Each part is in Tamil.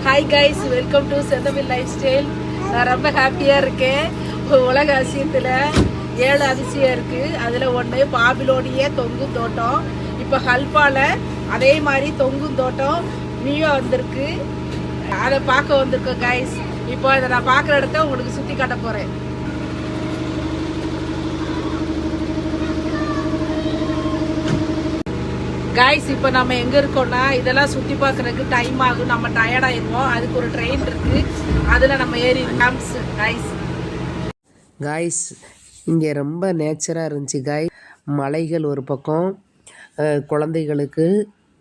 ஹாய் கைஸ், வெல்கம் டு செந்தமிழ் லைஃப் ஸ்டைல். நான் ரொம்ப ஹாப்பியாக இருக்கேன். உலக அதிசயத்தில் 7 அதிசயம் இருக்குது. அதில் ஒன்று பாபிலோனிய தொங்கும் தோட்டம். இப்போ ஹல்பாவில் அதே மாதிரி தொங்கும் தோட்டம் நியூ வந்திருக்கு. அதை பார்க்க வந்திருக்கோம் கைஸ். இப்போ அதை நான் பார்க்குற இடத்த உங்களுக்கு சுற்றி காட்ட போகிறேன். கைஸ், இப்போ நம்ம எங்கே இருக்கோம்னா இதெல்லாம் சுற்றி பார்க்குறதுக்கு டைம் ஆகும். நம்ம டயர்ட் ஆயிடுவோம். அதுக்கு ஒரு ட்ரெயின் இருக்குது, அதில் நம்ம ஏறி காய்ஸ் இங்கே ரொம்ப நேச்சராக இருந்துச்சு காய். மலைகள் ஒரு பக்கம், குழந்தைகளுக்கு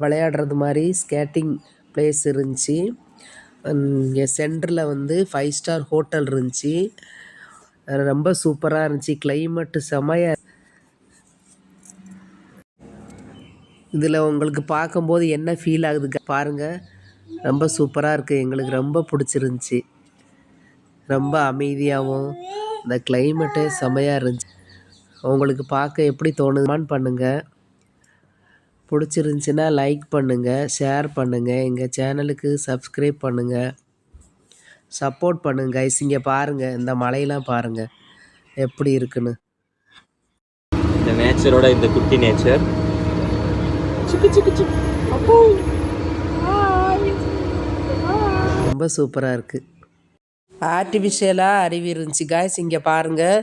விளையாடுறது மாதிரி ஸ்கேட்டிங் பிளேஸ் இருந்துச்சு. இங்கே சென்டரில் வந்து 5 ஸ்டார் ஹோட்டல் இருந்துச்சு. ரொம்ப சூப்பராக இருந்துச்சு. கிளைமேட்டு செமையாக. இதில் உங்களுக்கு பார்க்கும்போது என்ன ஃபீல் ஆகுது பாருங்கள். ரொம்ப சூப்பராக இருக்குது. எங்களுக்கு ரொம்ப பிடிச்சிருந்துச்சி. ரொம்ப அமைதியாகவும் இந்த கிளைமேட்டே செமையாக இருந்துச்சு. உங்களுக்கு பார்க்க எப்படி தோணுதுமான்னு பண்ணுங்கள். பிடிச்சிருந்துச்சின்னா லைக் பண்ணுங்கள், ஷேர் பண்ணுங்கள், எங்கள் சேனலுக்கு சப்ஸ்கிரைப் பண்ணுங்கள், சப்போர்ட் பண்ணுங்க கைஸ். இங்கே பாருங்கள், இந்த மலையெல்லாம் பாருங்கள் எப்படி இருக்குன்னு. இந்த நேச்சரோட இந்த குட்டி நேச்சர் ரொம்ப சூப்பராக இருக்குது. ஆர்டிஃபிஷியலாக அருவி இருந்துச்சு காய்ஸ். இங்கே பாருங்கள்.